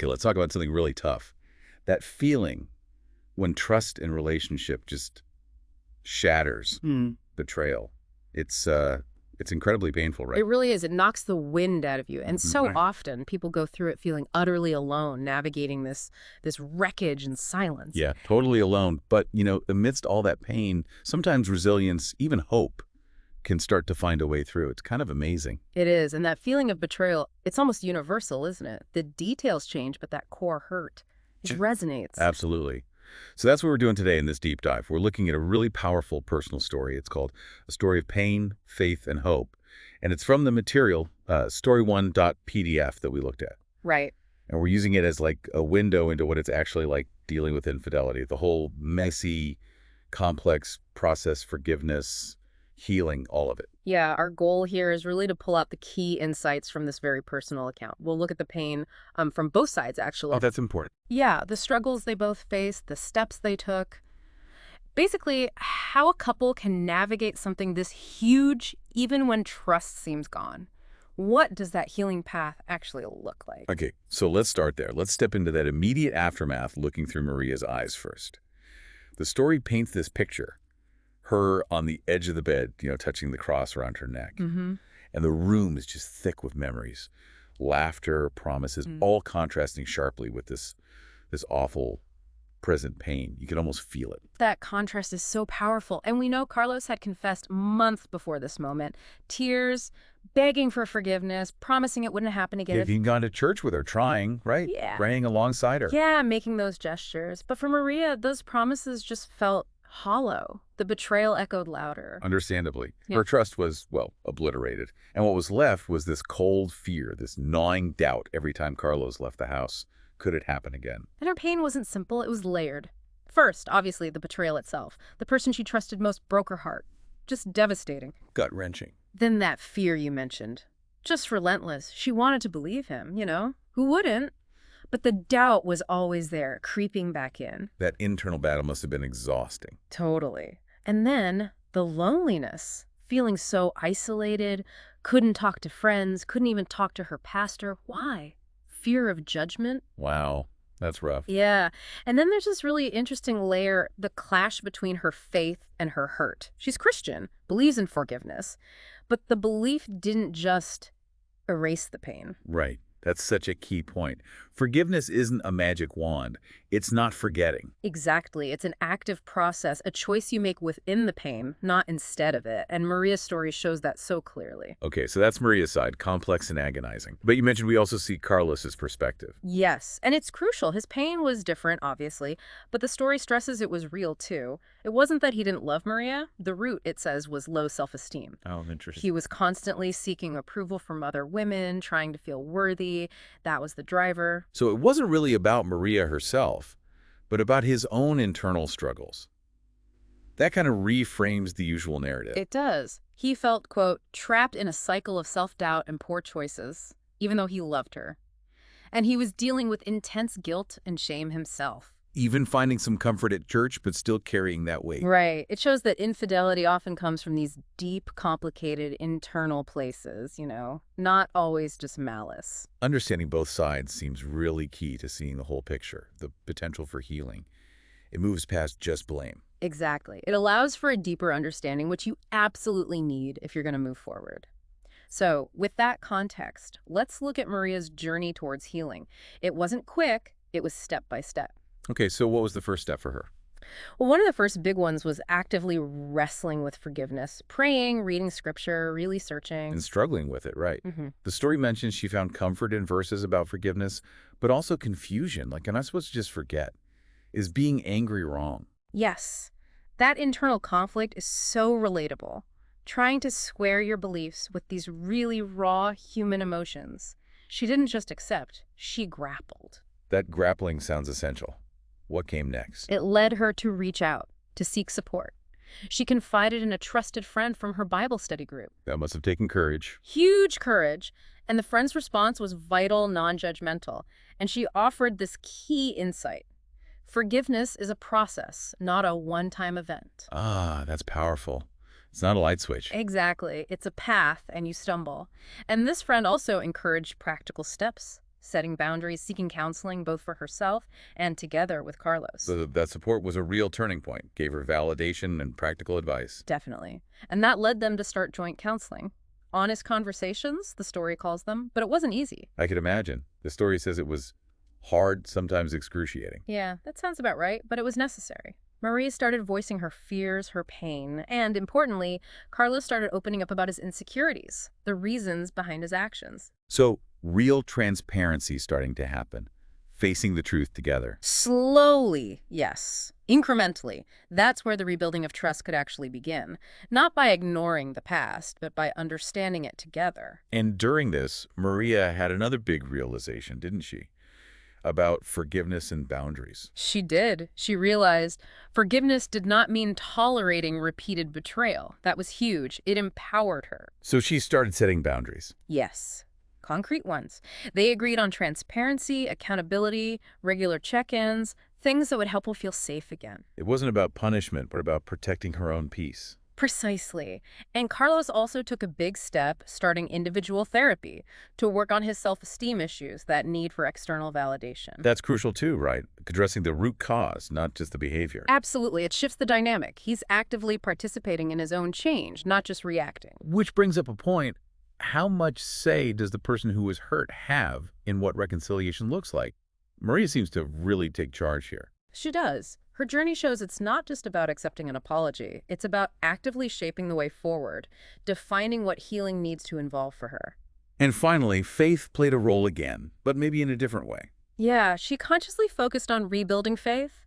Okay, let's talk about something really tough. That feeling when trust in relationship just shatters, betrayal. It's incredibly painful, right? It really is. It knocks the wind out of you. And so Right. often people go through it feeling utterly alone, navigating this wreckage in silence. Yeah, totally alone. But, amidst all that pain, sometimes resilience, even hope, can start to find a way through. It's kind of amazing. It is. And that feeling of betrayal, it's almost universal, isn't it? The details change, but that core hurt, it resonates. Absolutely. So that's what we're doing today in this deep dive. We're looking at a really powerful personal story. It's called A Story of Pain, Faith, and Hope. And it's from the material, story1.pdf that we looked at. Right. And we're using it as like a window into what it's actually like dealing with infidelity, the whole messy, complex process, forgiveness, healing, all of it. Yeah, our goal here is really to pull out the key insights from this very personal account. We'll look at the pain from both sides, actually. Oh, that's important. Yeah, the struggles they both faced, the steps they took. Basically, how a couple can navigate something this huge even when trust seems gone. What does that healing path actually look like? Okay, so let's start there. Let's step into that immediate aftermath looking through Maria's eyes first. The story paints this picture. Her on the edge of the bed, touching the cross around her neck. Mm-hmm. And the room is just thick with memories. Laughter, promises, all contrasting sharply with this awful present pain. You can almost feel it. That contrast is so powerful. And we know Carlos had confessed months before this moment. Tears, begging for forgiveness, promising it wouldn't happen again. He'd even gone to church with her, trying, right? Yeah. Praying alongside her. Yeah, making those gestures. But for Maria, those promises just felt hollow. The betrayal echoed louder. Understandably. Yeah. Her trust was, obliterated. And what was left was this cold fear, this gnawing doubt every time Carlos left the house. Could it happen again? And her pain wasn't simple, it was layered. First, obviously, the betrayal itself. The person she trusted most broke her heart. Just devastating. Gut-wrenching. Then that fear you mentioned. Just relentless. She wanted to believe him, Who wouldn't? But the doubt was always there, creeping back in. That internal battle must have been exhausting. Totally. And then the loneliness. Feeling so isolated, couldn't talk to friends, couldn't even talk to her pastor. Why? Fear of judgment? Wow, that's rough. Yeah. And then there's this really interesting layer, the clash between her faith and her hurt. She's Christian, believes in forgiveness, but the belief didn't just erase the pain. Right. That's such a key point. Forgiveness isn't a magic wand. It's not forgetting. Exactly. It's an active process, a choice you make within the pain, not instead of it. And Maria's story shows that so clearly. Okay, so that's Maria's side, complex and agonizing. But you mentioned we also see Carlos's perspective. Yes, and it's crucial. His pain was different, obviously, but the story stresses it was real, too. It wasn't that he didn't love Maria. The root, it says, was low self-esteem. Oh, interesting. He was constantly seeking approval from other women, trying to feel worthy. That was the driver. So it wasn't really about Maria herself, but about his own internal struggles. That kind of reframes the usual narrative. It does. He felt, quote, trapped in a cycle of self-doubt and poor choices, even though he loved her. And he was dealing with intense guilt and shame himself. Even finding some comfort at church, but still carrying that weight. Right. It shows that infidelity often comes from these deep, complicated internal places, not always just malice. Understanding both sides seems really key to seeing the whole picture, the potential for healing. It moves past just blame. Exactly. It allows for a deeper understanding, which you absolutely need if you're going to move forward. So, with that context, let's look at Maria's journey towards healing. It wasn't quick, it was step by step. Okay, so what was the first step for her? Well, one of the first big ones was actively wrestling with forgiveness, praying, reading scripture, really searching. And struggling with it, right. Mm-hmm. The story mentions she found comfort in verses about forgiveness, but also confusion. Like, am I supposed to just forget? Is being angry wrong? Yes. That internal conflict is so relatable. Trying to square your beliefs with these really raw human emotions. She didn't just accept, she grappled. That grappling sounds essential. What came next? It led her to reach out, to seek support. She confided in a trusted friend from her Bible study group. That must have taken courage. Huge courage. And the friend's response was vital, non-judgmental. And she offered this key insight. Forgiveness is a process, not a one-time event. Ah, that's powerful. It's not a light switch. Exactly. It's a path, and you stumble. And this friend also encouraged practical steps. setting boundaries, seeking counseling both for herself and together with Carlos. So that support was a real turning point, gave her validation and practical advice. Definitely. And that led them to start joint counseling. Honest conversations, the story calls them, but it wasn't easy. I could imagine. The story says it was hard, sometimes excruciating. Yeah, that sounds about right, but it was necessary. Maria started voicing her fears, her pain, and importantly, Carlos started opening up about his insecurities, the reasons behind his actions. So real transparency starting to happen, facing the truth together. Slowly, yes. Incrementally. That's where the rebuilding of trust could actually begin. Not by ignoring the past, but by understanding it together. And during this, Maria had another big realization, didn't she? About forgiveness and boundaries. She did. She realized forgiveness did not mean tolerating repeated betrayal. That was huge. It empowered her. So she started setting boundaries. Yes. Concrete ones. They agreed on transparency, accountability, regular check-ins, things that would help her feel safe again. It wasn't about punishment, but about protecting her own peace. Precisely. And Carlos also took a big step, starting individual therapy to work on his self-esteem issues, that need for external validation. That's crucial too, right? Addressing the root cause, not just the behavior. Absolutely. It shifts the dynamic. He's actively participating in his own change, not just reacting. Which brings up a point. How much say does the person who was hurt have in what reconciliation looks like? Maria seems to really take charge here. She does. Her journey shows it's not just about accepting an apology. It's about actively shaping the way forward, defining what healing needs to involve for her. And finally, faith played a role again, but maybe in a different way. Yeah, she consciously focused on rebuilding faith,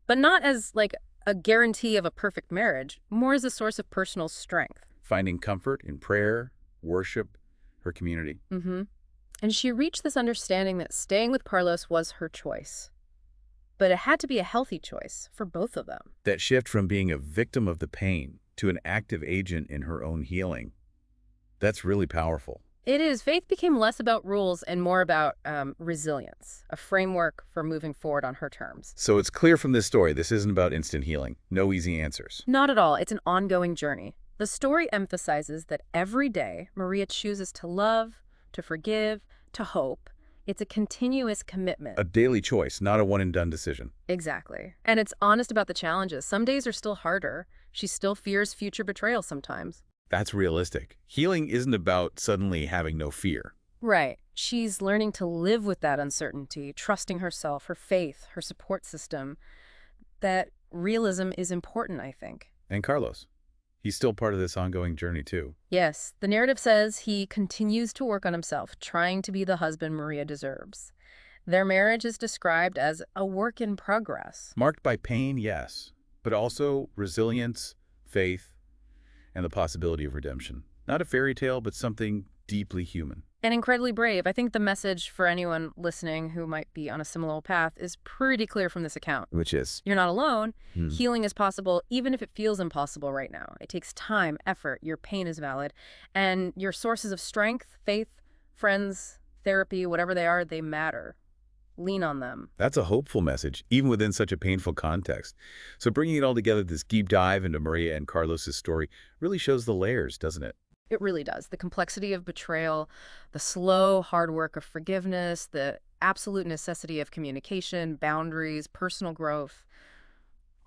but not as, like, a guarantee of a perfect marriage, more as a source of personal strength. Finding comfort in prayer, worship, her community. And she reached this understanding that staying with Carlos was her choice. But it had to be a healthy choice for both of them. That shift from being a victim of the pain to an active agent in her own healing, that's really powerful. It is. Faith became less about rules and more about resilience, a framework for moving forward on her terms. So it's clear from this story, this isn't about instant healing. No easy answers. Not at all. It's an ongoing journey. The story emphasizes that every day Maria chooses to love, to forgive, to hope. It's a continuous commitment. A daily choice, not a one-and-done decision. Exactly. And it's honest about the challenges. Some days are still harder. She still fears future betrayal sometimes. That's realistic. Healing isn't about suddenly having no fear. Right. She's learning to live with that uncertainty, trusting herself, her faith, her support system. That realism is important, I think. And Carlos, he's still part of this ongoing journey too. Yes, the narrative says he continues to work on himself, trying to be the husband Maria deserves. Their marriage is described as a work in progress. Marked by pain, yes, but also resilience, faith, and the possibility of redemption. Not a fairy tale, but something deeply human. And incredibly brave. I think the message for anyone listening who might be on a similar path is pretty clear from this account. Which is? You're not alone. Healing is possible, even if it feels impossible right now. It takes time, effort. Your pain is valid. And your sources of strength, faith, friends, therapy, whatever they are, they matter. Lean on them. That's a hopeful message, even within such a painful context. So bringing it all together, this deep dive into Maria and Carlos's story really shows the layers, doesn't it? It really does. The complexity of betrayal, the slow, hard work of forgiveness, the absolute necessity of communication, boundaries, personal growth,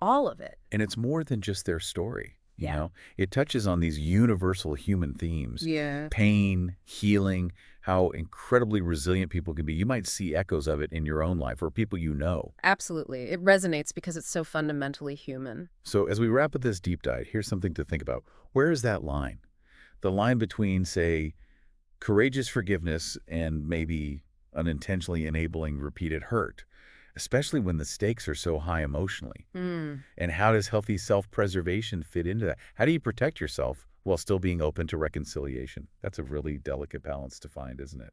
all of it. And it's more than just their story. You Yeah. know, it touches on these universal human themes. Yeah. Pain, healing, how incredibly resilient people can be. You might see echoes of it in your own life or people you know. Absolutely. It resonates because it's so fundamentally human. So as we wrap up this deep dive, here's something to think about. Where is that line? The line between, say, courageous forgiveness and maybe unintentionally enabling repeated hurt, especially when the stakes are so high emotionally. And how does healthy self-preservation fit into that? How do you protect yourself while still being open to reconciliation? That's a really delicate balance to find, isn't it?